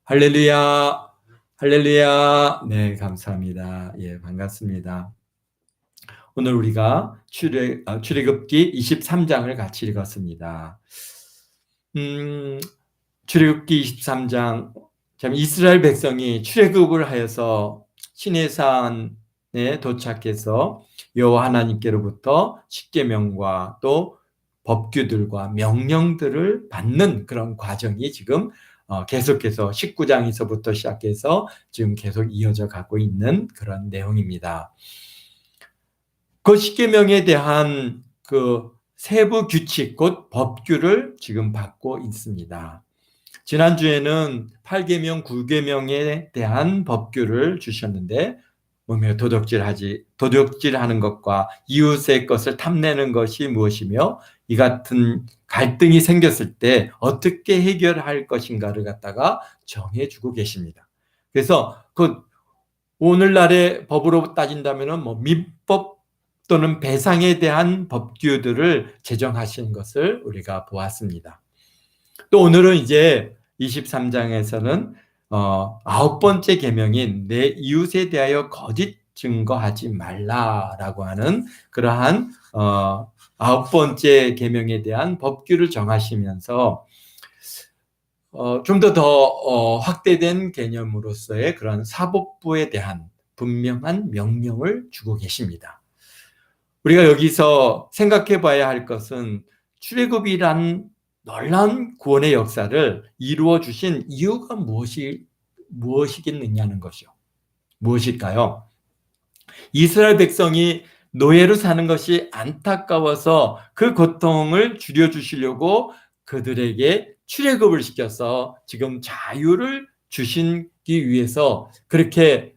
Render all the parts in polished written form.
할렐루야, 할렐루야. 네, 감사합니다. 예, 반갑습니다. 오늘 우리가 출애굽기 23장을 같이 읽었습니다. 출애굽기 23장, 참 이스라엘 백성이 출애굽을 하여서 시내산에 도착해서 여호와 하나님께로부터 십계명과 또 법규들과 명령들을 받는 그런 과정이 지금 계속해서 19장에서부터 시작해서 지금 계속 이어져 가고 있는 그런 내용입니다. 그 십계명에 대한 그 세부 규칙, 곧 법규를 지금 받고 있습니다. 지난주에는 8계명, 9계명에 대한 법규를 주셨는데, 도둑질하는 것과 이웃의 것을 탐내는 것이 무엇이며 이 같은 갈등이 생겼을 때 어떻게 해결할 것인가를 갖다가 정해주고 계십니다. 그래서 그 오늘날의 법으로 따진다면 민법 또는 배상에 대한 법규들을 제정하신 것을 우리가 보았습니다. 또 오늘은 이제 23장에서는 9번째 계명인 내 이웃에 대하여 거짓 증거하지 말라라고 하는 그러한 9번째 계명에 대한 법규를 정하시면서 좀 더 확대된 개념으로서의 그런 사법부에 대한 분명한 명령을 주고 계십니다. 우리가 여기서 생각해 봐야 할 것은 출애굽이란 놀라운 구원의 역사를 이루어 주신 이유가 무엇이겠느냐는 것이요. 무엇일까요? 이스라엘 백성이 노예로 사는 것이 안타까워서 그 고통을 줄여주시려고 그들에게 출애굽을 시켜서 지금 자유를 주시기 위해서 그렇게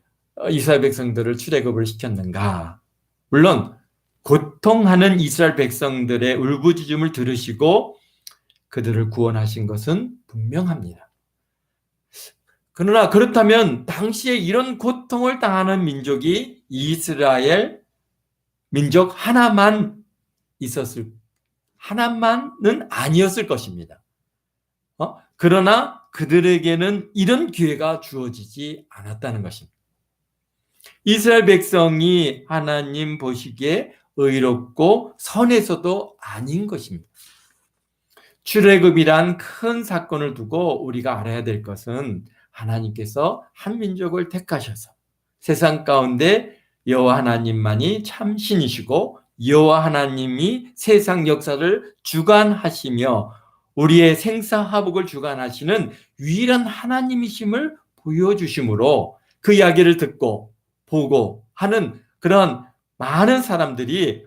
이스라엘 백성들을 출애굽을 시켰는가? 물론 고통하는 이스라엘 백성들의 울부짖음을 들으시고 그들을 구원하신 것은 분명합니다. 그러나 그렇다면 당시에 이런 고통을 당하는 민족이 이스라엘 민족 하나만은 아니었을 것입니다. 그러나 그들에게는 이런 기회가 주어지지 않았다는 것입니다. 이스라엘 백성이 하나님 보시기에 의롭고 선해서도 아닌 것입니다. 출애굽이란 큰 사건을 두고 우리가 알아야 될 것은 하나님께서 한 민족을 택하셔서 세상 가운데 여호와 하나님만이 참 신이시고 여호와 하나님이 세상 역사를 주관하시며 우리의 생사화복을 주관하시는 유일한 하나님이심을 보여주심으로 그 이야기를 듣고 보고 하는 그런 많은 사람들이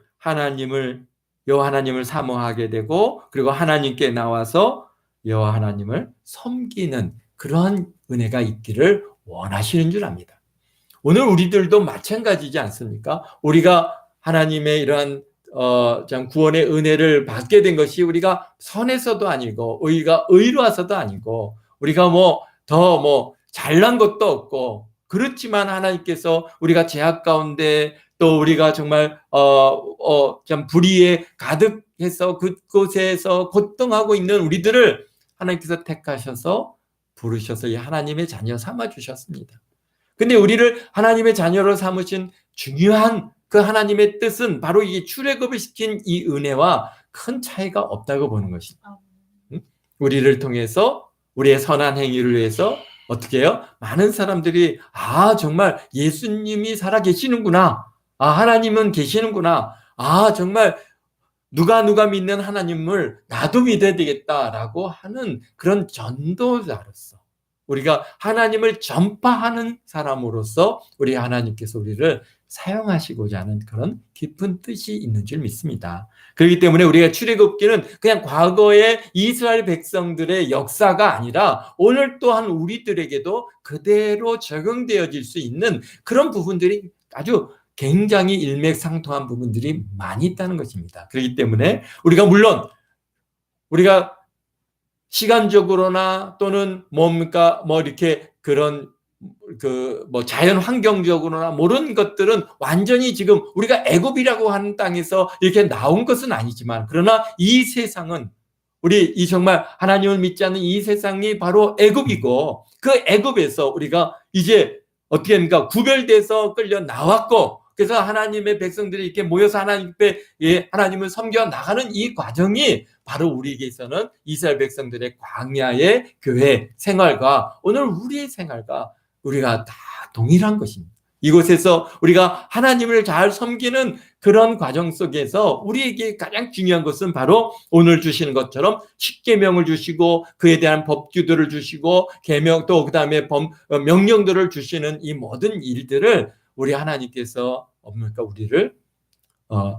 여호와 하나님을 사모하게 되고 그리고 하나님께 나와서 여호와 하나님을 섬기는 그러한 은혜가 있기를 원하시는 줄 압니다. 오늘 우리들도 마찬가지지 않습니까? 우리가 하나님의 이러한 구원의 은혜를 받게 된 것이 우리가 선해서도 아니고 우리가 의로워서도 아니고 우리가 더 잘난 것도 없고 그렇지만 하나님께서 우리가 죄악 가운데 또 우리가 정말 참 불의에 가득해서 그곳에서 고통하고 있는 우리들을 하나님께서 택하셔서 부르셔서 이 하나님의 자녀 삼아 주셨습니다. 근데 우리를 하나님의 자녀로 삼으신 중요한 그 하나님의 뜻은 바로 이 출애굽을 시킨 이 은혜와 큰 차이가 없다고 보는 것입니다. 우리를 통해서 우리의 선한 행위를 위해서 어떻게 해요? 많은 사람들이 정말 예수님이 살아 계시는구나. 하나님은 계시는구나. 정말 누가 믿는 하나님을 나도 믿어야 되겠다라고 하는 그런 전도자로서 우리가 하나님을 전파하는 사람으로서 우리 하나님께서 우리를 사용하시고자 하는 그런 깊은 뜻이 있는 줄 믿습니다. 그렇기 때문에 우리가 출애굽기는 그냥 과거의 이스라엘 백성들의 역사가 아니라 오늘 또한 우리들에게도 그대로 적용되어질 수 있는 그런 부분들이 아주 굉장히 일맥상통한 부분들이 많이 있다는 것입니다. 그렇기 때문에 물론 우리가 시간적으로나 또는 이렇게 그런 자연 환경적으로나 모든 것들은 완전히 지금 우리가 애굽이라고 하는 땅에서 이렇게 나온 것은 아니지만 그러나 이 세상은 우리 이 정말 하나님을 믿지 않는 이 세상이 바로 애굽이고, 그 애굽에서 우리가 이제 어떻게 합니까? 구별돼서 끌려 나왔고, 그래서 하나님의 백성들이 이렇게 모여서 하나님을 섬겨 나가는 이 과정이 바로 우리에게서는 이스라엘 백성들의 광야의 교회 생활과 오늘 우리의 생활과 우리가 다 동일한 것입니다. 이곳에서 우리가 하나님을 잘 섬기는 그런 과정 속에서 우리에게 가장 중요한 것은 바로 오늘 주시는 것처럼 십계명을 주시고 그에 대한 법규들을 주시고 계명 또 그다음에 명령들을 주시는 이 모든 일들을 우리 하나님께서 우리를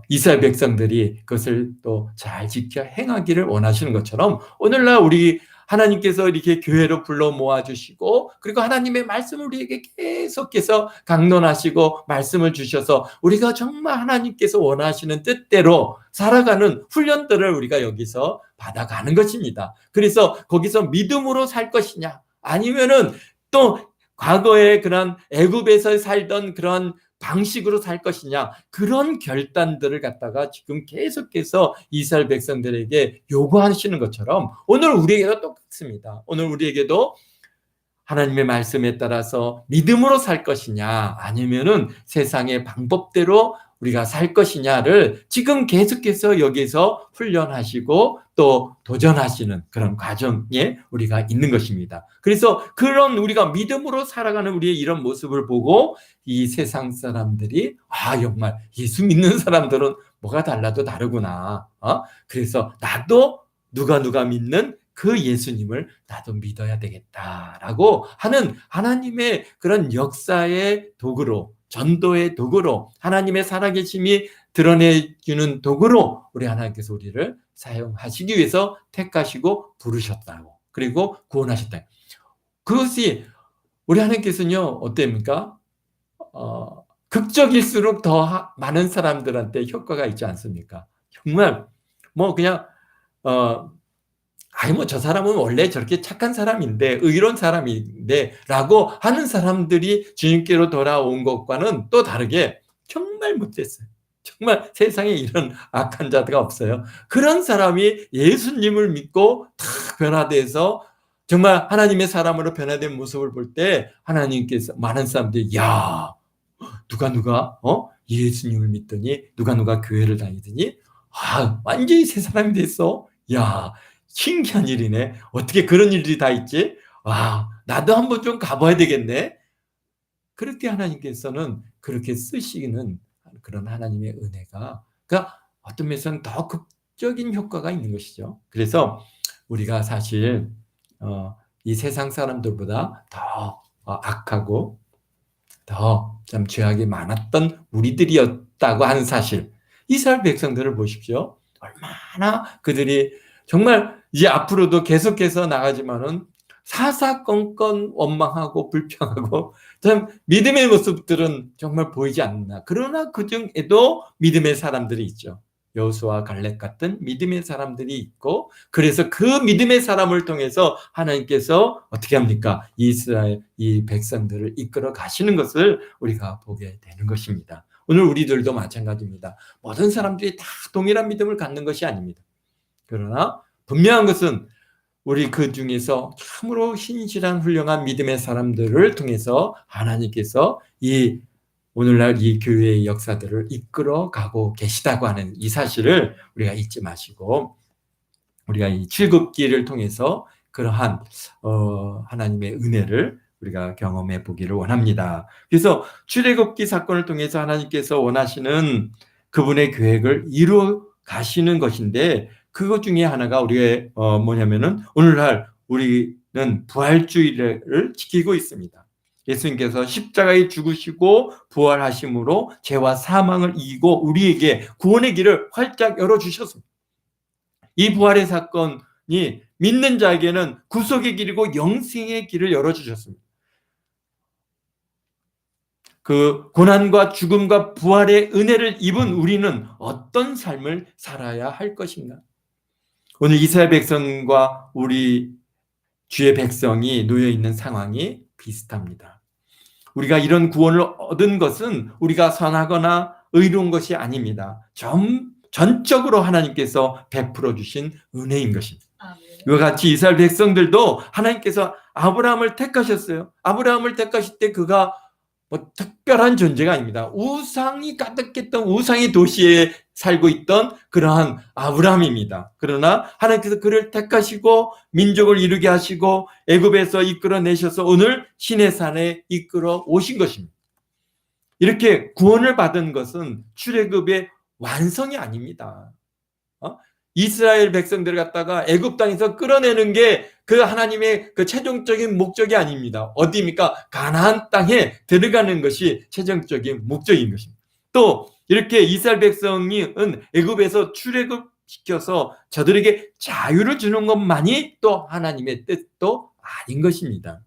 이스라엘 백성들이 그것을 또 잘 지켜 행하기를 원하시는 것처럼 오늘날 우리 하나님께서 이렇게 교회로 불러 모아주시고 그리고 하나님의 말씀을 우리에게 계속해서 강론하시고 말씀을 주셔서 우리가 정말 하나님께서 원하시는 뜻대로 살아가는 훈련들을 우리가 여기서 받아가는 것입니다. 그래서 거기서 믿음으로 살 것이냐 아니면은 또 과거에 그런 애굽에서 살던 그런 방식으로 살 것이냐 그런 결단들을 갖다가 지금 계속해서 이스라엘 백성들에게 요구하시는 것처럼 오늘 우리에게도 똑같습니다. 오늘 우리에게도 하나님의 말씀에 따라서 믿음으로 살 것이냐 아니면은 세상의 방법대로 우리가 살 것이냐를 지금 계속해서 여기서 훈련하시고 또 도전하시는 그런 과정에 우리가 있는 것입니다. 그래서 그런 우리가 믿음으로 살아가는 우리의 이런 모습을 보고 이 세상 사람들이 정말 예수 믿는 사람들은 뭐가 달라도 다르구나. 그래서 나도 누가 믿는 그 예수님을 나도 믿어야 되겠다라고 하는 하나님의 그런 역사의 도구로 전도의 도구로 하나님의 살아계심이 드러내주는 도구로 우리 하나님께서 우리를 사용하시기 위해서 택하시고 부르셨다고 그리고 구원하셨다. 그것이 우리 하나님께서는요 어땠습니까? 극적일수록 더 많은 사람들한테 효과가 있지 않습니까? 정말 그냥 저 사람은 원래 저렇게 착한 사람인데 의로운 사람인데 라고 하는 사람들이 주님께로 돌아온 것과는 또 다르게 정말 못됐어요. 정말 세상에 이런 악한 자가 없어요. 그런 사람이 예수님을 믿고 다 변화돼서 정말 하나님의 사람으로 변화된 모습을 볼 때 하나님께서 많은 사람들이 누가 예수님을 믿더니 누가 교회를 다니더니 완전히 새 사람이 됐어. 신기한 일이네. 어떻게 그런 일들이 다 있지? 나도 한번 좀 가봐야 되겠네. 그렇게 하나님께서는 그렇게 쓰시는 그런 하나님의 은혜가 어떤 면에서는 더 극적인 효과가 있는 것이죠. 그래서 우리가 사실 이 세상 사람들보다 더 악하고 더 좀 죄악이 많았던 우리들이었다고 하는 사실. 이스라엘 백성들을 보십시오. 얼마나 그들이 정말 이제 앞으로도 계속해서 나가지만은 사사건건 원망하고 불평하고 참 믿음의 모습들은 정말 보이지 않나. 그러나 그중에도 믿음의 사람들이 있죠. 여호수아 갈렙 같은 믿음의 사람들이 있고 그래서 그 믿음의 사람을 통해서 하나님께서 어떻게 합니까? 이스라엘 이 백성들을 이끌어 가시는 것을 우리가 보게 되는 것입니다. 오늘 우리들도 마찬가지입니다. 모든 사람들이 다 동일한 믿음을 갖는 것이 아닙니다. 그러나 분명한 것은 우리 그 중에서 참으로 신실한 훌륭한 믿음의 사람들을 통해서 하나님께서 이 오늘날 이 교회의 역사들을 이끌어 가고 계시다고 하는 이 사실을 우리가 잊지 마시고 우리가 이 출애굽기를 통해서 그러한 하나님의 은혜를 우리가 경험해 보기를 원합니다. 그래서 출애굽기 사건을 통해서 하나님께서 원하시는 그분의 계획을 이루어 가시는 것인데 그것 중에 하나가 우리의 뭐냐면은 오늘날 우리는 부활주의를 지키고 있습니다. 예수님께서 십자가에 죽으시고 부활하심으로 죄와 사망을 이기고 우리에게 구원의 길을 활짝 열어주셨습니다. 이 부활의 사건이 믿는 자에게는 구속의 길이고 영생의 길을 열어주셨습니다. 그 고난과 죽음과 부활의 은혜를 입은 우리는 어떤 삶을 살아야 할 것인가? 오늘 이스라엘 백성과 우리 주의 백성이 놓여 있는 상황이 비슷합니다. 우리가 이런 구원을 얻은 것은 우리가 선하거나 의로운 것이 아닙니다. 전적으로 하나님께서 베풀어 주신 은혜인 것입니다. 이와 같이 이스라엘 백성들도 하나님께서 아브라함을 택하셨어요. 아브라함을 택하실 때 그가 뭐 특별한 존재가 아닙니다. 우상이 가득했던 우상의 도시에 살고 있던 그러한 아브라함입니다. 그러나 하나님께서 그를 택하시고 민족을 이루게 하시고 애굽에서 이끌어내셔서 오늘 시내산에 이끌어 오신 것입니다. 이렇게 구원을 받은 것은 출애굽의 완성이 아닙니다. 이스라엘 백성들을 갖다가 애굽 땅에서 끌어내는 게 그 하나님의 그 최종적인 목적이 아닙니다. 어디입니까? 가나안 땅에 들어가는 것이 최종적인 목적인 것입니다. 또 이렇게 이스라엘 백성은 애굽에서 출애굽시켜서 저들에게 자유를 주는 것만이 또 하나님의 뜻도 아닌 것입니다.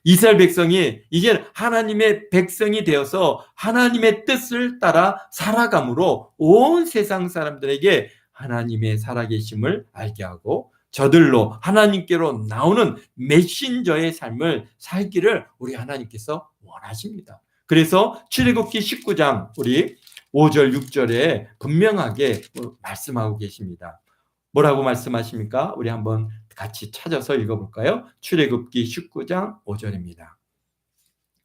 이스라엘 백성이 이제 하나님의 백성이 되어서 하나님의 뜻을 따라 살아감으로 온 세상 사람들에게 하나님의 살아계심을 알게 하고 저들로 하나님께로 나오는 메신저의 삶을 살기를 우리 하나님께서 원하십니다. 그래서 출애굽기 19장 우리 5절 6절에 분명하게 말씀하고 계십니다. 뭐라고 말씀하십니까? 우리 한번 같이 찾아서 읽어볼까요? 출애굽기 19장 5절입니다.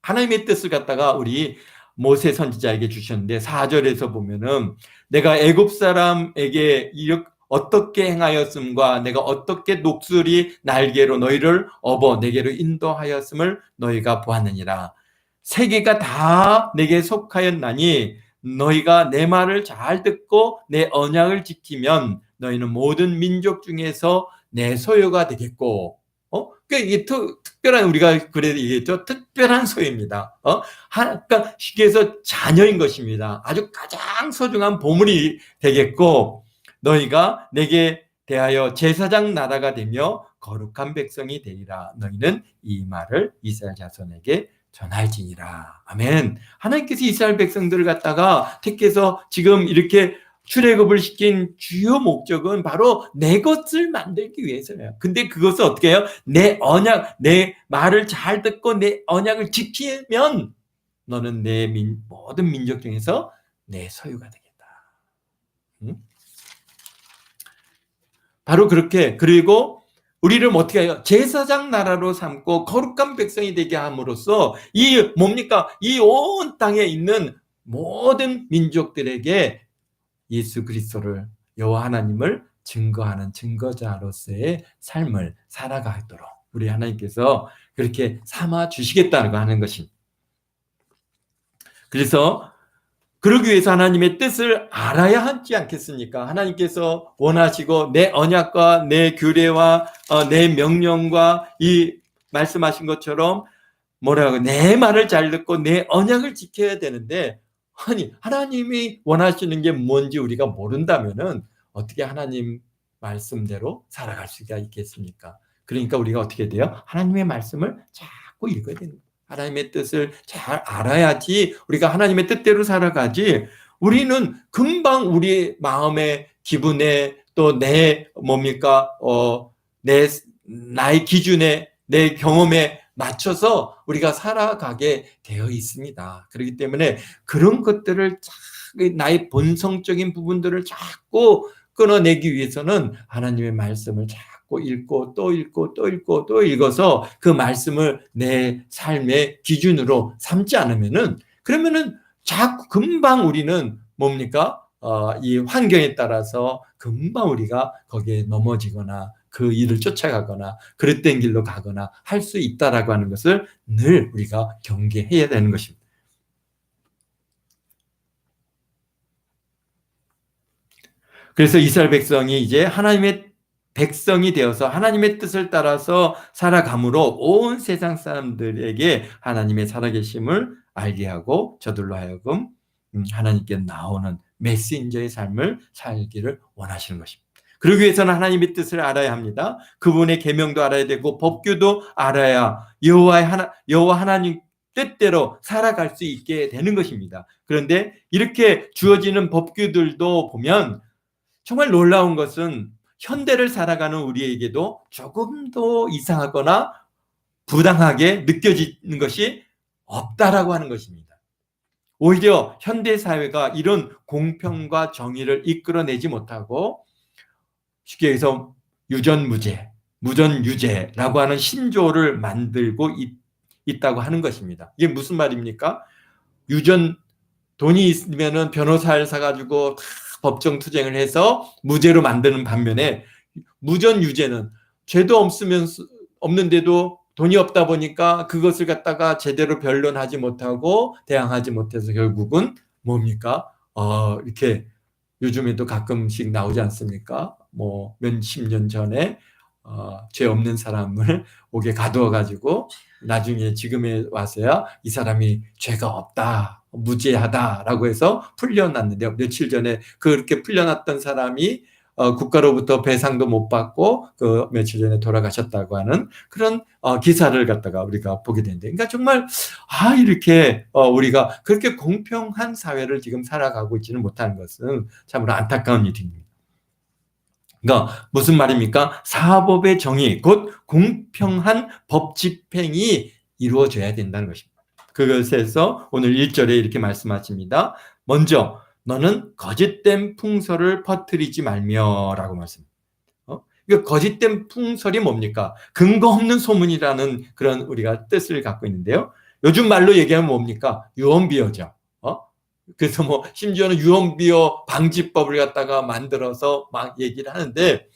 하나님의 뜻을 갖다가 우리 모세 선지자에게 주셨는데 4절에서 보면은 내가 애굽 사람에게 어떻게 행하였음과 내가 어떻게 녹수리 날개로 너희를 업어 내게로 인도하였음을 너희가 보았느니라. 세계가 다 내게 속하였나니 너희가 내 말을 잘 듣고 내 언약을 지키면 너희는 모든 민족 중에서 내 소유가 되겠고, 그러니까 이게 특별한, 우리가 그래 얘기했죠. 특별한 소유입니다. 그러니까 쉽게 해서 자녀인 것입니다. 아주 가장 소중한 보물이 되겠고, 너희가 내게 대하여 제사장 나라가 되며 거룩한 백성이 되리라. 너희는 이 말을 이스라엘 자손에게 전할지니라. 아멘. 하나님께서 이스라엘 백성들을 갖다가 택해서 지금 이렇게 출애굽을 시킨 주요 목적은 바로 내 것을 만들기 위해서예요. 근데 그것을 어떻게 해요? 내 언약, 내 말을 잘 듣고 내 언약을 지키면 너는 내 모든 민족 중에서 내 소유가 되겠다. 응? 바로 그렇게, 그리고 우리를 어떻게 해요? 제사장 나라로 삼고 거룩한 백성이 되게 함으로써 이 뭡니까? 이 온 땅에 있는 모든 민족들에게 예수 그리스도를, 여호와 하나님을 증거하는 증거자로서의 삶을 살아가도록 우리 하나님께서 그렇게 삼아 주시겠다고 하는 것입니다. 그래서 그러기 위해서 하나님의 뜻을 알아야 하지 않겠습니까? 하나님께서 원하시고 내 언약과 내 규례와 내 명령과 이 말씀하신 것처럼 뭐라고 내 말을 잘 듣고 내 언약을 지켜야 되는데, 아니 하나님이 원하시는 게 뭔지 우리가 모른다면은 어떻게 하나님 말씀대로 살아갈 수가 있겠습니까? 그러니까 우리가 어떻게 돼요? 하나님의 말씀을 자꾸 읽어야 되는 거예요. 하나님의 뜻을 잘 알아야지 우리가 하나님의 뜻대로 살아가지, 우리는 금방 우리 마음의 기분에 또 내 뭡니까 나의 기준에 내 경험에 맞춰서 우리가 살아가게 되어 있습니다. 그렇기 때문에 그런 것들을 나의 본성적인 부분들을 자꾸 끊어내기 위해서는 하나님의 말씀을 자꾸 읽고 또 읽고 또 읽고 또 읽어서 그 말씀을 내 삶의 기준으로 삼지 않으면은, 그러면은 자꾸 금방 우리는 뭡니까? 이 환경에 따라서 금방 우리가 거기에 넘어지거나 그 일을 쫓아가거나 그릇된 길로 가거나 할 수 있다라고 하는 것을 늘 우리가 경계해야 되는 것입니다. 그래서 이스라엘 백성이 이제 하나님의 백성이 되어서 하나님의 뜻을 따라서 살아감으로 온 세상 사람들에게 하나님의 살아계심을 알게 하고 저들로 하여금 하나님께 나오는 메신저의 삶을 살기를 원하시는 것입니다. 그러기 위해서는 하나님의 뜻을 알아야 합니다. 그분의 계명도 알아야 되고 법규도 알아야 여호와 하나님 뜻대로 살아갈 수 있게 되는 것입니다. 그런데 이렇게 주어지는 법규들도 보면 정말 놀라운 것은 현대를 살아가는 우리에게도 조금도 이상하거나 부당하게 느껴지는 것이 없다라고 하는 것입니다. 오히려 현대 사회가 이런 공평과 정의를 이끌어내지 못하고 쉽게 해서 유전무죄, 무전유죄라고 하는 신조를 만들고 있다고 하는 것입니다. 이게 무슨 말입니까? 유전, 돈이 있으면은 변호사를 사가지고 법정 투쟁을 해서 무죄로 만드는 반면에 무전유죄는 죄도 없는데도 돈이 없다 보니까 그것을 갖다가 제대로 변론하지 못하고 대항하지 못해서 결국은 뭡니까? 이렇게 요즘에도 가끔씩 나오지 않습니까? 뭐 몇십 년 전에 죄 없는 사람을 옥에 가두어 가지고 나중에 지금에 와서야 이 사람이 죄가 없다, 무죄하다라고 해서 풀려났는데요. 며칠 전에 그렇게 풀려났던 사람이 국가로부터 배상도 못 받고 그 며칠 전에 돌아가셨다고 하는 그런 기사를 갖다가 우리가 보게 되는데, 그러니까 정말 이렇게 우리가 그렇게 공평한 사회를 지금 살아가고 있지는 못하는 것은 참으로 안타까운 일입니다. 그러니까 무슨 말입니까? 사법의 정의, 곧 공평한 법 집행이 이루어져야 된다는 것입니다. 그것에서 오늘 1절에 이렇게 말씀하십니다. 먼저 너는 거짓된 풍설을 퍼뜨리지 말며 라고 말씀합니다. 그러니까 거짓된 풍설이 뭡니까? 근거 없는 소문이라는 그런 우리가 뜻을 갖고 있는데요. 요즘 말로 얘기하면 뭡니까? 유언비어죠. 그래서 뭐 심지어는 유언비어 방지법을 갖다가 만들어서 막 얘기를 하는데,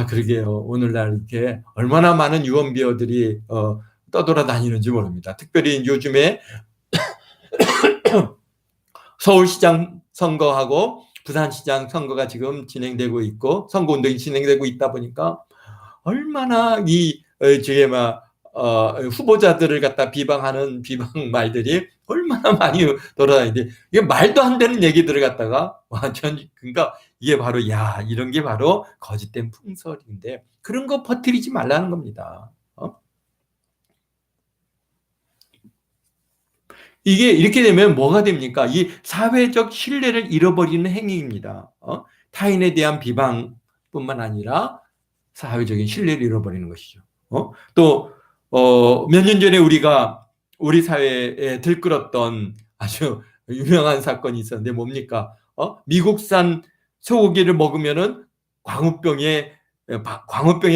그러게요. 오늘날 이렇게 얼마나 많은 유언비어들이 떠돌아다니는지 모릅니다. 특별히 요즘에 서울시장 선거하고 부산시장 선거가 지금 진행되고 있고 선거운동이 진행되고 있다 보니까 얼마나 저게 후보자들을 갖다 비방하는 비방 말들이 얼마나 많이 돌아다니는데, 이게 말도 안 되는 얘기들을 갖다가 완전, 그러니까 이게 바로 이런 게 바로 거짓된 풍설인데 그런 거 퍼뜨리지 말라는 겁니다. 이게 이렇게 되면 뭐가 됩니까? 이 사회적 신뢰를 잃어버리는 행위입니다. 타인에 대한 비방뿐만 아니라 사회적인 신뢰를 잃어버리는 것이죠. 또 몇 년 전에 우리 사회에 들끓었던 아주 유명한 사건이 있었는데 뭡니까? 미국산 소고기를 먹으면은 광우병에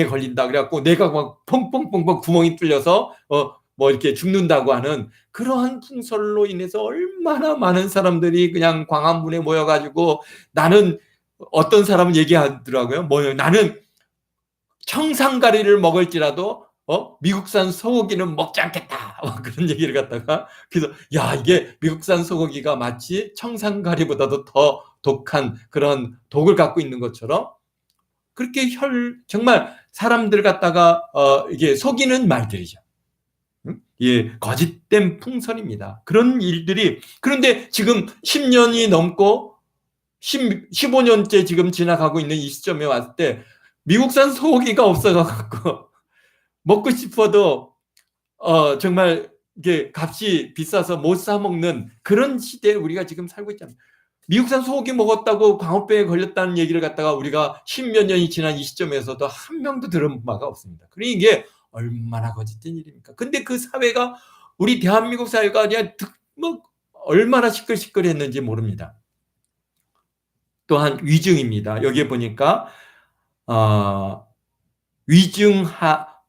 걸린다 그래갖고 내가 막 펑펑펑펑 구멍이 뚫려서 뭐 이렇게 죽는다고 하는 그러한 풍설로 인해서 얼마나 많은 사람들이 그냥 광화문에 모여가지고, 나는 어떤 사람은 얘기하더라고요. 나는 청산가리를 먹을지라도 미국산 소고기는 먹지 않겠다, 그런 얘기를 갖다가, 그래서 이게 미국산 소고기가 마치 청산가리보다도 더 독한 그런 독을 갖고 있는 것처럼 그렇게 정말 사람들 갖다가 이게 속이는 말들이죠. 거짓된 풍설입니다. 그런 일들이, 그런데 지금 10년이 넘고 15년째 지금 지나가고 있는 이 시점에 왔을 때 미국산 소고기가 없어가지고 먹고 싶어도 정말 이게 값이 비싸서 못 사 먹는 그런 시대에 우리가 지금 살고 있잖아요. 미국산 소고기 먹었다고 광우병에 걸렸다는 얘기를 갖다가 우리가 10몇 년이 지난 이 시점에서도 한 명도 들은 바가 없습니다. 그러니 이게 얼마나 거짓된 일입니까? 근데 그 사회가, 우리 대한민국 사회가 그냥 얼마나 시끌시끌했는지 모릅니다. 또한 위증입니다. 여기에 보니까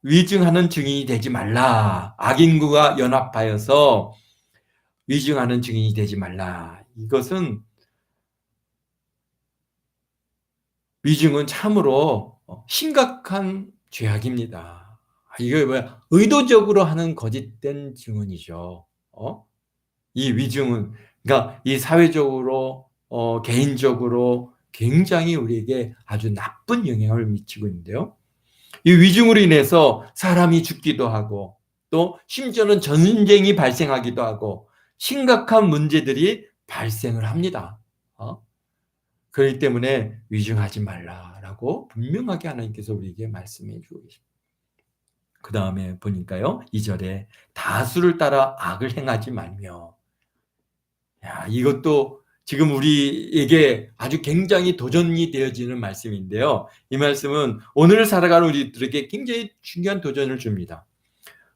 위증하는 증인이 되지 말라. 악인구가 연합하여서 위증하는 증인이 되지 말라. 이것은, 위증은 참으로 심각한 죄악입니다. 이게 의도적으로 하는 거짓된 증언이죠. 이 위증은, 그러니까 이 사회적으로 개인적으로 굉장히 우리에게 아주 나쁜 영향을 미치고 있는데요. 이 위증으로 인해서 사람이 죽기도 하고 또 심지어는 전쟁이 발생하기도 하고 심각한 문제들이 발생을 합니다. 그렇기 때문에 위증하지 말라라고 분명하게 하나님께서 우리에게 말씀해 주고 계십니다. 그 다음에 보니까요, 2절에 다수를 따라 악을 행하지 말며. 이것도 지금 우리에게 아주 굉장히 도전이 되어지는 말씀인데요. 이 말씀은 오늘 살아가는 우리들에게 굉장히 중요한 도전을 줍니다.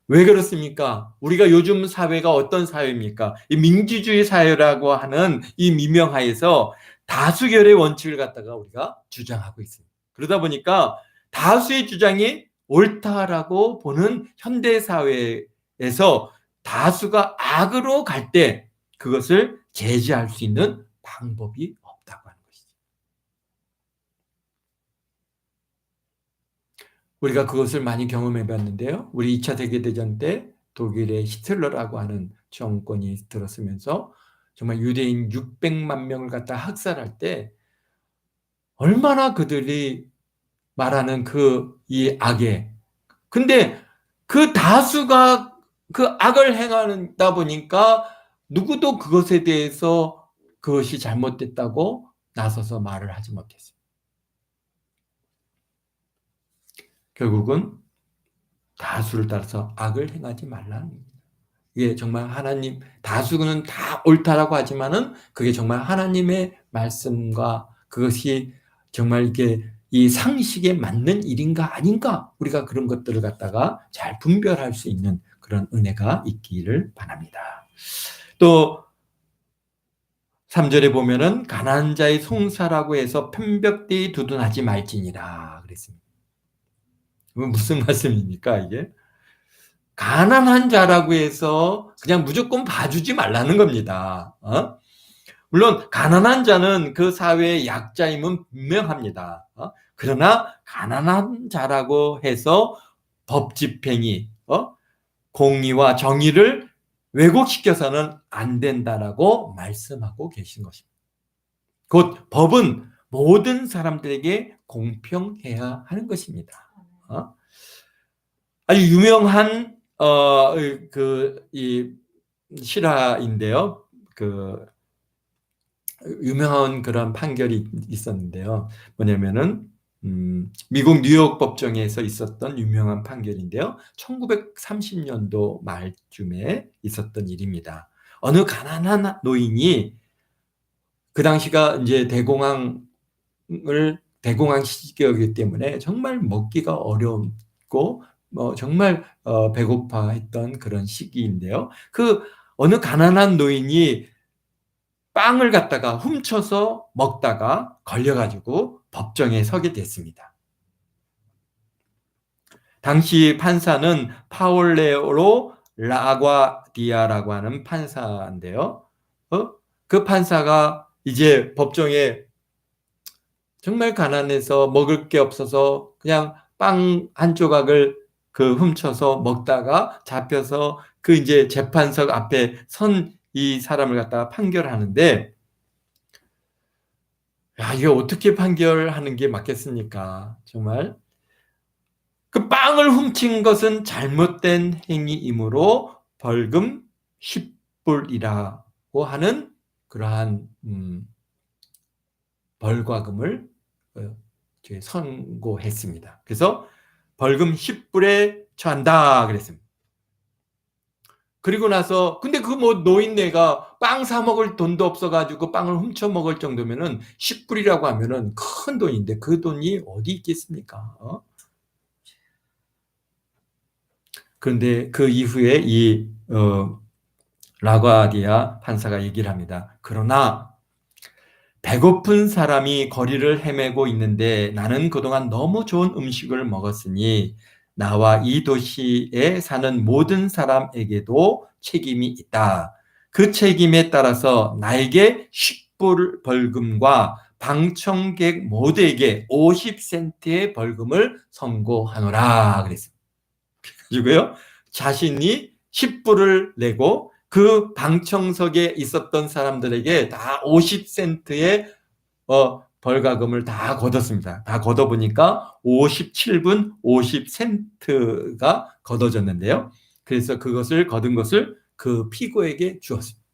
왜 그렇습니까? 우리가 요즘 사회가 어떤 사회입니까? 이 민주주의 사회라고 하는 이 미명하에서 다수결의 원칙을 갖다가 우리가 주장하고 있습니다. 그러다 보니까 다수의 주장이 옳다라고 보는 현대 사회에서 다수가 악으로 갈 때 그것을 제지할 수 있는 방법이 없다고 하는 것이죠. 우리가 그것을 많이 경험해 봤는데요. 우리 2차 세계대전 때 독일의 히틀러라고 하는 정권이 들었으면서 정말 유대인 600만 명을 갖다 학살할 때 얼마나 그들이 말하는 이 악에, 근데 그 다수가 그 악을 행하다 보니까 누구도 그것에 대해서 그것이 잘못됐다고 나서서 말을 하지 못했어요. 결국은 다수를 따라서 악을 행하지 말라는 겁니다. 이게 정말 하나님, 다수는 다 옳다라고 하지만은 그게 정말 하나님의 말씀과 그것이 정말 이게 이 상식에 맞는 일인가 아닌가, 우리가 그런 것들을 갖다가 잘 분별할 수 있는 그런 은혜가 있기를 바랍니다. 또 3절에 보면은 가난한 자의 송사라고 해서 편벽되이 두둔하지 말지니라 그랬습니다. 무슨 말씀입니까 이게? 가난한 자라고 해서 그냥 무조건 봐주지 말라는 겁니다. 물론 가난한 자는 그 사회의 약자임은 분명합니다. 그러나 가난한 자라고 해서 법 집행이 공의와 정의를 왜곡시켜서는 안 된다라고 말씀하고 계신 것입니다. 곧 법은 모든 사람들에게 공평해야 하는 것입니다. 아주 유명한 이 실화인데요. 유명한 그런 판결이 있었는데요. 뭐냐면은 미국 뉴욕 법정에서 있었던 유명한 판결인데요. 1930년도 말쯤에 있었던 일입니다. 어느 가난한 노인이, 그 당시가 이제 대공황 시기였기 때문에 정말 먹기가 어렵고 정말 배고파했던 그런 시기인데요. 어느 가난한 노인이 빵을 갖다가 훔쳐서 먹다가 걸려가지고 법정에 서게 됐습니다. 당시 판사는 파올레로 라과디아라고 하는 판사인데요. 그 판사가 이제 법정에 정말 가난해서 먹을 게 없어서 그냥 빵 한 조각을 훔쳐서 먹다가 잡혀서 이제 재판석 앞에 선 이 사람을 갖다가 판결하는데, 이게 어떻게 판결하는 게 맞겠습니까? 정말 그 빵을 훔친 것은 잘못된 행위이므로 벌금 10불이라고 하는 그러한 벌과금을 선고했습니다. 그래서 벌금 10불에 처한다 그랬습니다. 그리고 나서 근데 노인네가 빵 사 먹을 돈도 없어가지고 빵을 훔쳐 먹을 정도면은 10불이라고 하면은 큰 돈인데 그 돈이 어디 있겠습니까? 그런데 그 이후에 이 라과디아 판사가 얘기를 합니다. 그러나 배고픈 사람이 거리를 헤매고 있는데 나는 그동안 너무 좋은 음식을 먹었으니 나와 이 도시에 사는 모든 사람에게도 책임이 있다. 그 책임에 따라서 나에게 10불 벌금과 방청객 모두에게 50센트의 벌금을 선고하노라 그랬습니다. 그리고요, 자신이 10불을 내고 그 방청석에 있었던 사람들에게 다 50센트의 벌가금을 다 걷었습니다. 다 걷어보니까 57분 50센트가 걷어졌는데요. 그래서 그것을 걷은 것을 그 피고에게 주었습니다.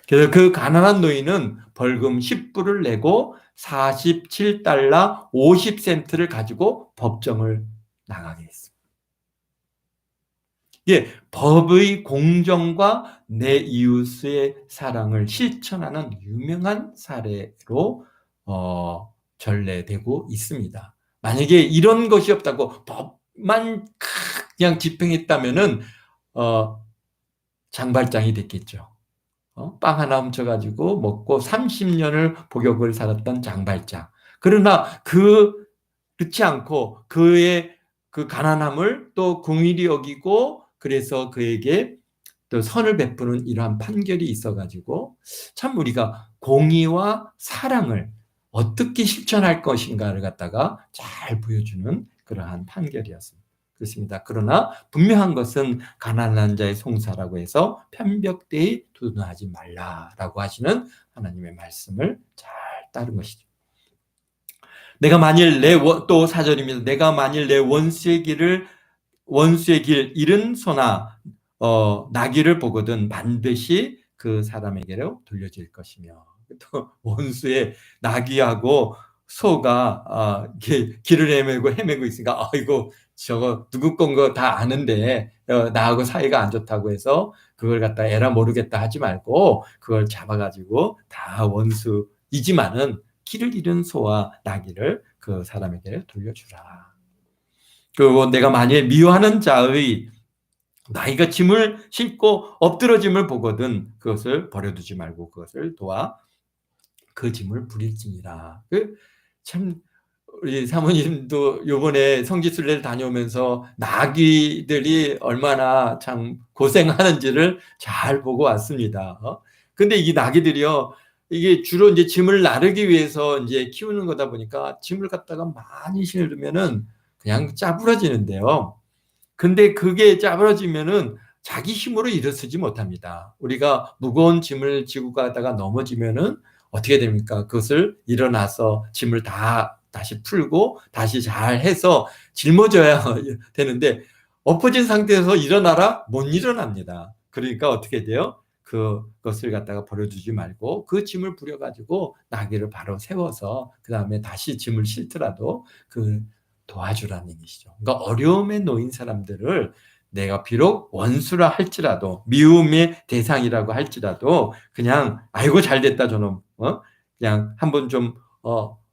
그래서 그 가난한 노인은 벌금 10불을 내고 47달러 50센트를 가지고 법정을 나가게 했습니다. 예, 법의 공정과 내 이웃의 사랑을 실천하는 유명한 사례로 전래되고 있습니다. 만약에 이런 것이 없다고 법만 그냥 집행했다면은 장발장이 됐겠죠. 빵 하나 훔쳐가지고 먹고 30년을 복역을 살았던 장발장. 그러나 그 그렇지 않고 그의 그 가난함을 또 긍휼히 여기고 그래서 그에게 또 선을 베푸는 이러한 판결이 있어가지고 참 우리가 공의와 사랑을 어떻게 실천할 것인가를 갖다가 잘 보여주는 그러한 판결이었습니다. 그렇습니다. 그러나 분명한 것은 가난한 자의 송사라고 해서 편벽되이 도전하지 말라라고 하시는 하나님의 말씀을 잘 따른 것이죠. 내가 만일 또 4절입니다. 내가 만일 내 원수의 길 잃은 소나 나귀를 보거든 반드시 그 사람에게로 돌려질 것이며, 또 원수의 나귀하고 소가 길을 헤매고 있으니까 이거 저거 누구 건 거 다 아는데 나하고 사이가 안 좋다고 해서 그걸 갖다 에라 모르겠다 하지 말고 그걸 잡아가지고 다 원수이지만은 길을 잃은 소와 나귀를 그 사람에게 돌려주라. 그리고 내가 만일 미워하는 자의 나이가 짐을 싣고 엎드러짐을 보거든 그것을 버려두지 말고 그것을 도와 그 짐을 부릴지니라. 참 우리 사모님도 요번에 성지순례를 다녀오면서 나귀들이 얼마나 참 고생하는지를 잘 보고 왔습니다. 근데 이 나귀들이요, 이게 주로 이제 짐을 나르기 위해서 이제 키우는 거다 보니까 짐을 갖다가 많이 실으면은 그냥 짜부러지는데요. 근데 그게 짜부러지면은 자기 힘으로 일어서지 못합니다. 우리가 무거운 짐을 지고 가다가 넘어지면은 어떻게 됩니까? 그것을 일어나서 짐을 다시 풀고 다시 잘 해서 짊어져야 되는데 엎어진 상태에서 일어나라? 못 일어납니다. 그러니까 어떻게 돼요? 그것을 갖다가 버려두지 말고 그 짐을 부려가지고 나귀를 바로 세워서 그 다음에 다시 짐을 싣더라도 도와주라는 얘기시죠. 그러니까 어려움에 놓인 사람들을 내가 비록 원수라 할지라도 미움의 대상이라고 할지라도 그냥 아이고 잘됐다 저놈 그냥 한번 좀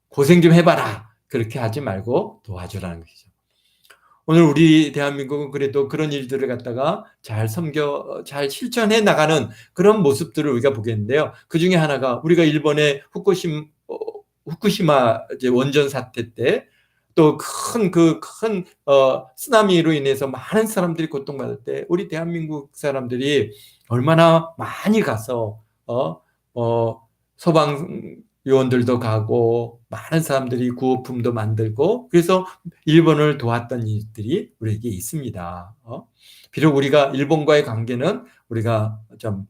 고생 좀 해봐라 그렇게 하지 말고 도와주라는 것이죠. 오늘 우리 대한민국은 그래도 그런 일들을 갖다가 잘 잘 실천해 나가는 그런 모습들을 우리가 보겠는데요. 그 중에 하나가 우리가 일본의 후쿠시마 원전 사태 때 또 큰 쓰나미로 인해서 많은 사람들이 고통받을 때 우리 대한민국 사람들이 얼마나 많이 가서 소방요원들도 가고 많은 사람들이 구호품도 만들고 그래서 일본을 도왔던 일들이 우리에게 있습니다. 비록 우리가 일본과의 관계는 우리가 좀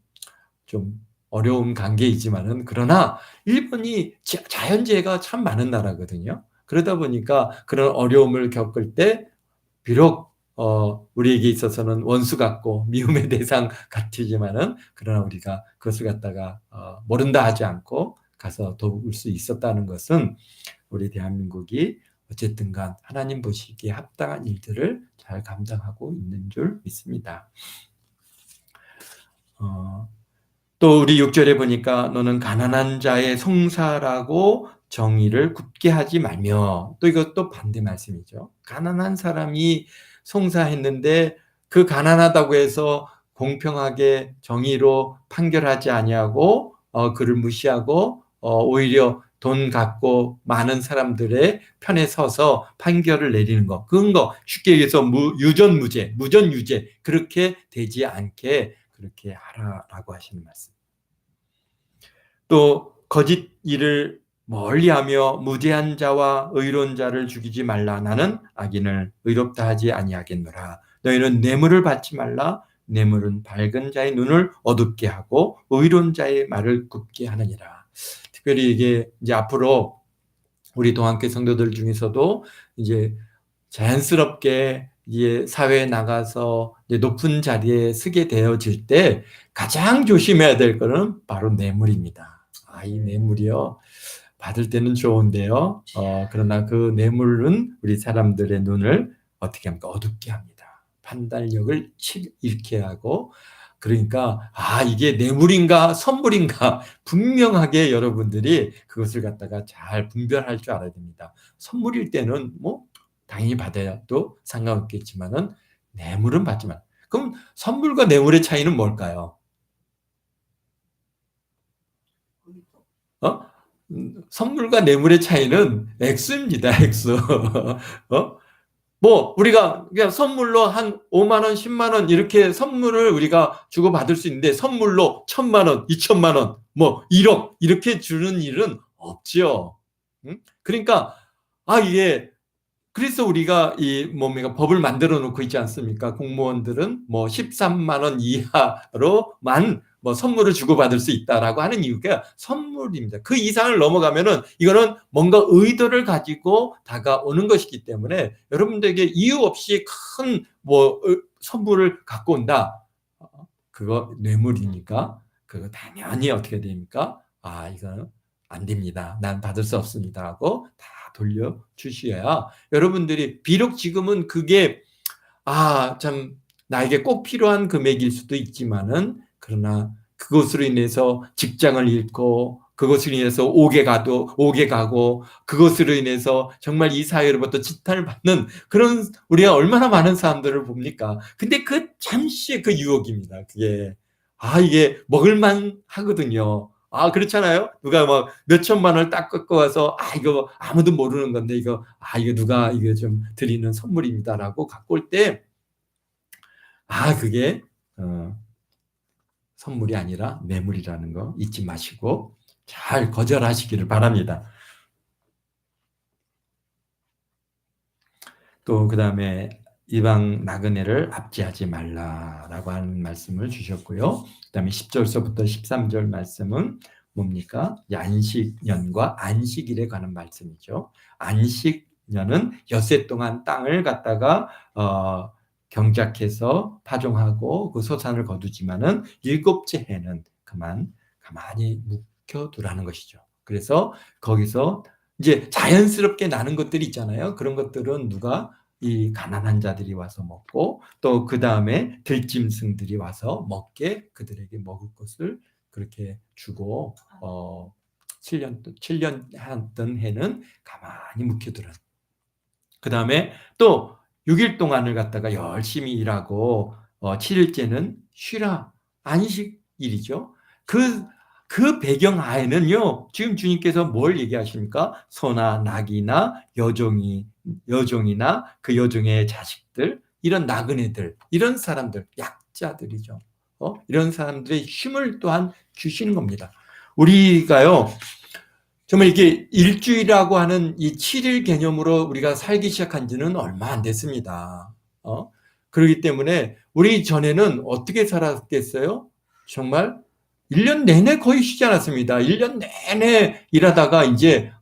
어려운 관계이지만은 그러나 일본이 자연재해가 참 많은 나라거든요. 그러다 보니까 그런 어려움을 겪을 때 비록 우리에게 있어서는 원수 같고 미움의 대상 같지만은 그러나 우리가 그것을 갖다가 모른다 하지 않고 가서 도울 수 있었다는 것은 우리 대한민국이 어쨌든 간 하나님 보시기에 합당한 일들을 잘 감당하고 있는 줄 믿습니다. 또 우리 6절에 보니까 너는 가난한 자의 송사라고 정의를 굳게 하지 말며, 또 이것도 반대 말씀이죠. 가난한 사람이 송사했는데 그 가난하다고 해서 공평하게 정의로 판결하지 아니하고 그를 무시하고 오히려 돈 갖고 많은 사람들의 편에 서서 판결을 내리는 것, 그런 거 쉽게 얘기해서 무전유죄 그렇게 되지 않게 그렇게 하라라고 하시는 말씀. 또 거짓 일을 멀리하며 무죄한 자와 의로운 자를 죽이지 말라. 나는 악인을 의롭다 하지 아니하겠노라. 너희는 뇌물을 받지 말라. 뇌물은 밝은 자의 눈을 어둡게 하고 의로운 자의 말을 굽게 하느니라. 특별히 이게 이제 앞으로 우리 동안교회 성도들 중에서도 이제 자연스럽게 이제 사회에 나가서 이제 높은 자리에 서게 되어질 때 가장 조심해야 될 거는 바로 뇌물입니다. 이 뇌물이요, 받을 때는 좋은데요. 그러나 그 뇌물은 우리 사람들의 눈을 어떻게 합니까? 어둡게 합니다. 판단력을 잃게 하고, 그러니까 이게 뇌물인가 선물인가 분명하게 여러분들이 그것을 갖다가 잘 분별할 줄 알아야 됩니다. 선물일 때는 뭐 당연히 받아도 상관없겠지만은 뇌물은 받지 마. 그럼 선물과 뇌물의 차이는 뭘까요? 선물과 뇌물의 차이는 액수입니다, 액수. 어? 뭐 우리가 그냥 선물로 한 5만 원, 10만 원 이렇게 선물을 우리가 주고받을 수 있는데 선물로 1,000만 원, 2천만 원, 뭐 1억 이렇게 주는 일은 없지요. 그러니까 이게 그래서 우리가 이 뭡니까 법을 만들어 놓고 있지 않습니까? 공무원들은 뭐 13만 원 이하로만 뭐 선물을 주고받을 수 있다라고 하는 이유가 선물입니다. 그 이상을 넘어가면은 이거는 뭔가 의도를 가지고 다가오는 것이기 때문에 여러분들에게 이유 없이 큰 뭐 선물을 갖고 온다. 그거 뇌물이니까 그거 당연히 어떻게 됩니까? 이거는 안 됩니다. 난 받을 수 없습니다 하고 다 돌려주셔야 여러분들이 비록 지금은 그게 참 나에게 꼭 필요한 금액일 수도 있지만은 그러나 그것으로 인해서 직장을 잃고 그것으로 인해서 옥에 가고 그것으로 인해서 정말 이 사회로부터 지탄을 받는 그런 우리가 얼마나 많은 사람들을 봅니까? 근데 그 잠시의 그 유혹입니다. 그게 이게 먹을만 하거든요. 그렇잖아요. 누가 막 몇천만 원을 딱 꺾어 와서 이거 아무도 모르는 건데 이거 누가 이거 좀 드리는 선물입니다라고 갖고 올 때 그게 선물이 아니라 뇌물이라는 거 잊지 마시고 잘 거절하시기를 바랍니다. 또 그다음에 이방 나그네를 압제하지 말라라고 하는 말씀을 주셨고요. 그다음에 10절서부터 13절 말씀은 뭡니까? 안식년과 안식일에 관한 말씀이죠. 안식년은 엿새 동안 땅을 갖다가 경작해서 파종하고 그 소산을 거두지만은 일곱째 해는 가만히 묵혀두라는 것이죠. 그래서 거기서 이제 자연스럽게 나는 것들이 있잖아요. 그런 것들은 누가 이 가난한 자들이 와서 먹고 또 그 다음에 들짐승들이 와서 먹게 그들에게 먹을 것을 그렇게 주고 7년 하던 해는 가만히 묵혀두라. 그 다음에 또 6일 동안을 갖다가 열심히 일하고 7일째는 쉬라. 안식일이죠. 그 배경 하에는요, 지금 주님께서 뭘 얘기하십니까? 소나 낙이나 여종이나 그 여종의 자식들, 이런 나그네들, 이런 사람들, 약자들이죠. 이런 사람들의 쉼을 또한 주시는 겁니다. 우리가요, 정말 이게 일주일이라고 하는 이 7일 개념으로 우리가 살기 시작한 지는 얼마 안 됐습니다. 그렇기 때문에 우리 전에는 어떻게 살았겠어요? 정말 1년 내내 거의 쉬지 않았습니다. 1년 내내 일하다가 이제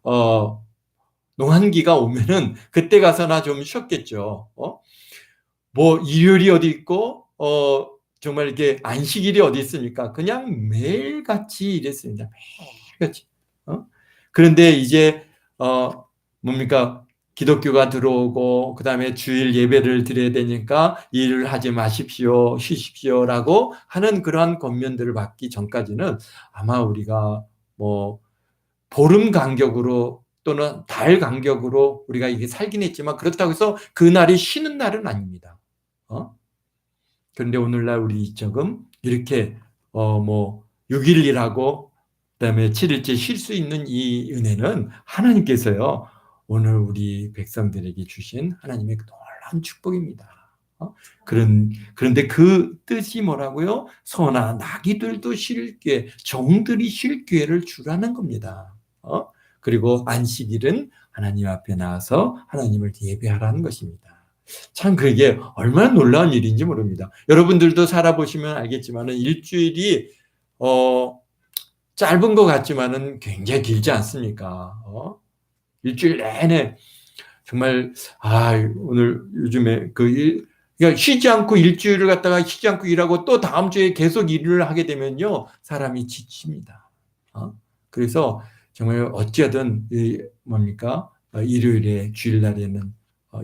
농한기가 오면은 그때 가서나 좀 쉬었겠죠. 뭐 일요일이 어디 있고 정말 이렇게 안식일이 어디 있습니까? 그냥 매일같이 일했습니다. 매일같이. 그런데 이제 뭡니까? 기독교가 들어오고 그다음에 주일 예배를 드려야 되니까 일을 하지 마십시오, 쉬십시오라고 하는 그러한 권면들을 받기 전까지는 아마 우리가 뭐 보름 간격으로 또는 달 간격으로 우리가 이게 살긴 했지만 그렇다고 해서 그날이 쉬는 날은 아닙니다. 그런데 오늘날 우리 조금 이렇게 뭐 6일 일하고 그다음에 7일째 쉴 수 있는 이 은혜는 하나님께서요. 오늘 우리 백성들에게 주신 하나님의 놀라운 축복입니다. 그런데 그 뜻이 뭐라고요? 소나 나귀들도 쉴 기회, 종들이 쉴 기회를 주라는 겁니다. 그리고 안식일은 하나님 앞에 나와서 하나님을 예배하라는 것입니다. 참 그게 얼마나 놀라운 일인지 모릅니다. 여러분들도 살아보시면 알겠지만 일주일이 짧은 것 같지만은 굉장히 길지 않습니까? 일주일 내내 정말 오늘 요즘에 그러니까 쉬지 않고 일주일을 갖다가 쉬지 않고 일하고 또 다음 주에 계속 일을 하게 되면요 사람이 지칩니다. 그래서 정말 어찌하든 뭡니까 일요일에 주일날에는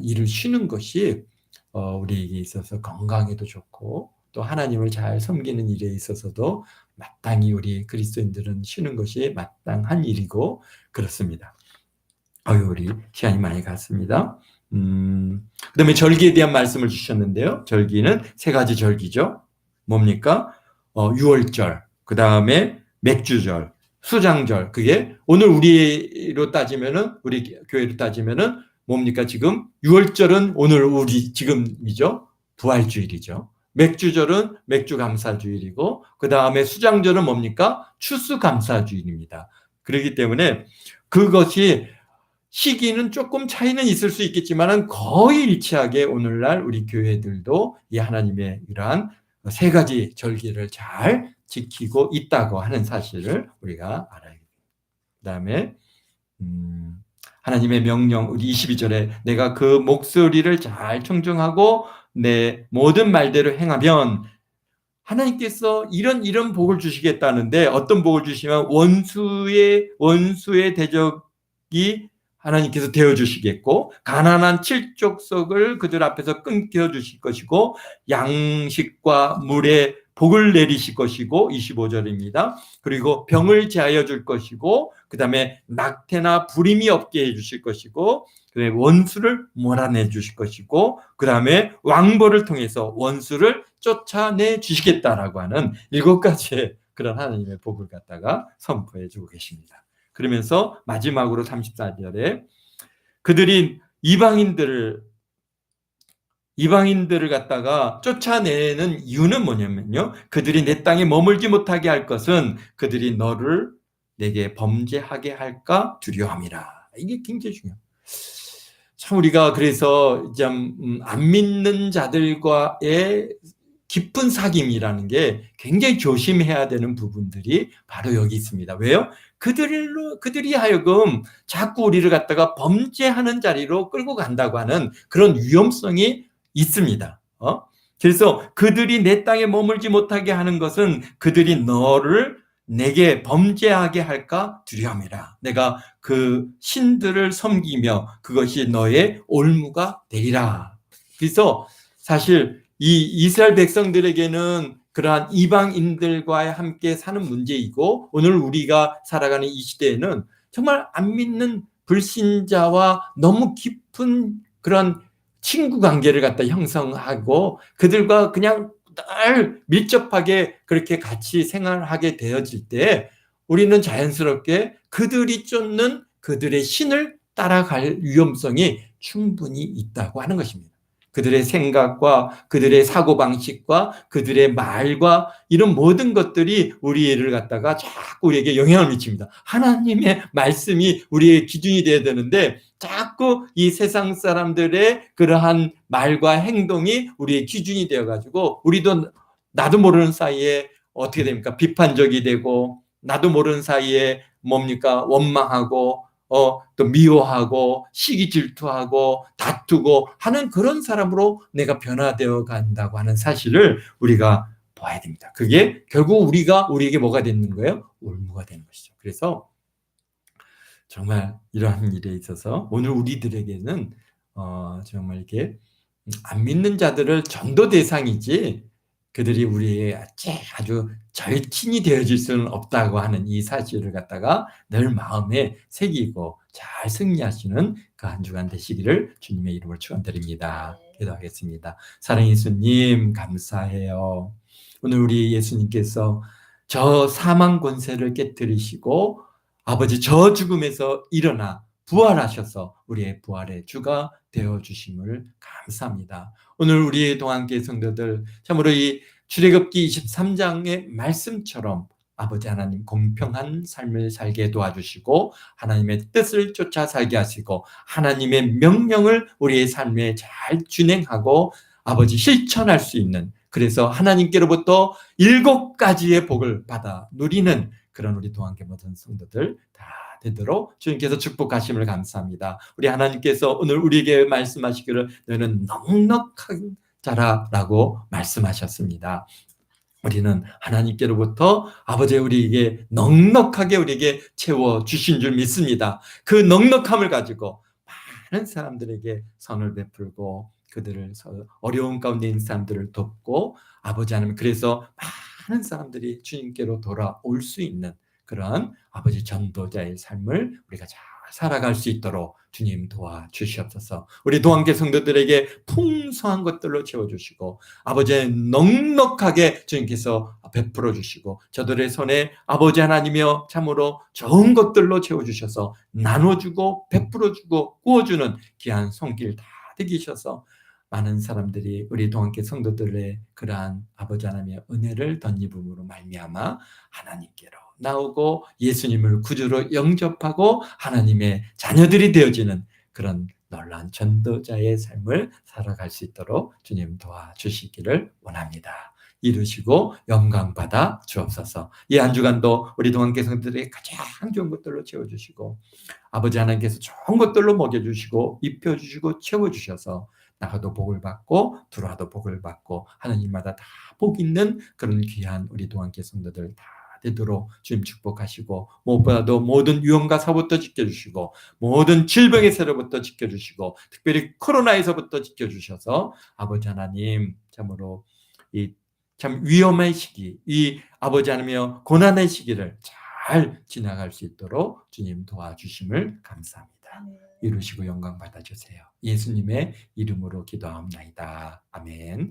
일을 쉬는 것이 우리에게 있어서 건강에도 좋고 또 하나님을 잘 섬기는 일에 있어서도 마땅히 우리 그리스도인들은 쉬는 것이 마땅한 일이고 그렇습니다. 우리 시간이 많이 갔습니다. 그다음에 절기에 대한 말씀을 주셨는데요. 절기는 세 가지 절기죠. 뭡니까? 유월절, 그다음에 맥주절, 수장절, 그게 오늘 우리로 따지면은, 우리 교회로 따지면은 뭡니까? 지금 6월절은 오늘 우리 지금이죠. 부활주일이죠. 맥주절은 맥주감사주일이고, 그 다음에 수장절은 뭡니까? 추수감사주일입니다. 그렇기 때문에 그것이 시기는 조금 차이는 있을 수 있겠지만 거의 일치하게 오늘날 우리 교회들도 이 하나님의 이러한 세 가지 절기를 잘 지키고 있다고 하는 사실을 우리가 알아야 됩니다. 그 다음에 하나님의 명령, 우리 22절에 내가 그 목소리를 잘 청정하고 내 모든 말대로 행하면 하나님께서 이런 복을 주시겠다는데, 어떤 복을 주시면 원수의 대적이 하나님께서 되어주시겠고, 가난한 칠족석을 그들 앞에서 끊겨주실 것이고, 양식과 물에 복을 내리실 것이고, 25절입니다. 그리고 병을 제하여 줄 것이고, 그 다음에 낙태나 불임이 없게 해주실 것이고, 원수를 몰아내 주실 것이고, 그 다음에 왕벌을 통해서 원수를 쫓아내 주시겠다라고 하는 7가지의 그런 하나님의 복을 갖다가 선포해 주고 계십니다. 그러면서 마지막으로 34절에 그들이 이방인들을 갖다가 쫓아내는 이유는 뭐냐면요, 그들이 내 땅에 머물지 못하게 할 것은 그들이 너를 내게 범죄하게 할까 두려움이라. 이게 굉장히 중요해요. 참 우리가 그래서 좀 안 믿는 자들과의 깊은 사귐이라는 게 굉장히 조심해야 되는 부분들이 바로 여기 있습니다. 왜요? 그들이 하여금 자꾸 우리를 갖다가 범죄하는 자리로 끌고 간다고 하는 그런 위험성이 있습니다. 그래서 그들이 내 땅에 머물지 못하게 하는 것은 그들이 너를 내게 범죄하게 할까 두려움이라. 내가 그 신들을 섬기며 그것이 너의 올무가 되리라. 그래서 사실 이 이스라엘 백성들에게는 그러한 이방인들과 함께 사는 문제이고, 오늘 우리가 살아가는 이 시대에는 정말 안 믿는 불신자와 너무 깊은 그런 친구 관계를 갖다 형성하고 그들과 그냥 늘 밀접하게 그렇게 같이 생활하게 되어질 때 우리는 자연스럽게 그들이 쫓는 그들의 신을 따라갈 위험성이 충분히 있다고 하는 것입니다. 그들의 생각과 그들의 사고방식과 그들의 말과 이런 모든 것들이 우리를 갖다가 자꾸 우리에게 영향을 미칩니다. 하나님의 말씀이 우리의 기준이 되어야 되는데 자꾸 이 세상 사람들의 그러한 말과 행동이 우리의 기준이 되어가지고 우리도 나도 모르는 사이에 어떻게 됩니까? 비판적이 되고, 나도 모르는 사이에 뭡니까? 원망하고 또 미워하고 시기 질투하고 다투고 하는 그런 사람으로 내가 변화되어 간다고 하는 사실을 우리가 봐야 됩니다. 그게 결국 우리에게 뭐가 되는 거예요? 올무가 되는 것이죠. 그래서 정말 이러한 일에 있어서 오늘 우리들에게는 정말 이렇게 안 믿는 자들을 전도 대상이지 그들이 우리의 아주 절친이 되어질 수는 없다고 하는 이 사실을 갖다가 늘 마음에 새기고 잘 승리하시는 그 한 주간 되시기를 주님의 이름으로 축원드립니다. 기도하겠습니다. 사랑의 예수님, 감사해요. 오늘 우리 예수님께서 저 사망 권세를 깨뜨리시고 아버지 저 죽음에서 일어나 부활하셔서 우리의 부활의 주가 되어주심을 감사합니다. 오늘 우리 동안교회 성도들 참으로 이 출애굽기 23장의 말씀처럼 아버지 하나님 공평한 삶을 살게 도와주시고 하나님의 뜻을 쫓아 살게 하시고 하나님의 명령을 우리의 삶에 잘 준행하고 아버지 실천할 수 있는, 그래서 하나님께로부터 7가지의 복을 받아 누리는 그런 우리 동안교회 모든 성도들 다 되도록 주님께서 축복하심을 감사합니다. 우리 하나님께서 오늘 우리에게 말씀하시기를 너는 넉넉한 자라라고 말씀하셨습니다. 우리는 하나님께로부터 아버지 우리에게 넉넉하게 우리에게 채워주신 줄 믿습니다. 그 넉넉함을 가지고 많은 사람들에게 선을 베풀고 그들을 어려운 가운데 있는 사람들을 돕고 아버지 하나님, 그래서 많은 사람들이 주님께로 돌아올 수 있는 그런 아버지 전도자의 삶을 우리가 잘 살아갈 수 있도록 주님 도와주시옵소서. 우리 도안계 성도들에게 풍성한 것들로 채워주시고 아버지의 넉넉하게 주님께서 베풀어 주시고 저들의 손에 아버지 하나님이여 참으로 좋은 것들로 채워주셔서 나눠주고 베풀어주고 구워주는 귀한 손길 다 되기셔서 많은 사람들이 우리 동안계 성도들의 그러한 아버지 하나님의 은혜를 덧입음으로 말미암아 하나님께로 나오고 예수님을 구주로 영접하고 하나님의 자녀들이 되어지는 그런 놀라운 전도자의 삶을 살아갈 수 있도록 주님 도와주시기를 원합니다. 이루시고 영광받아 주옵소서. 이 한 주간도 우리 동안계 성도들에게 가장 좋은 것들로 채워주시고 아버지 하나님께서 좋은 것들로 먹여주시고 입혀주시고 채워주셔서 나가도 복을 받고 들어와도 복을 받고 하나님마다 다 복 있는 그런 귀한 우리 동안계 성도들 다 되도록 주님 축복하시고 무엇보다도 모든 유언과 사부터 지켜주시고 모든 질병에서부터 지켜주시고 특별히 코로나에서부터 지켜주셔서 아버지 하나님 참으로 이 참 위험한 시기 이 아버지 하나님의 고난의 시기를 잘 지나갈 수 있도록 주님 도와주심을 감사합니다. 이루시고 영광 받아주세요. 예수님의 이름으로 기도하옵나이다. 아멘.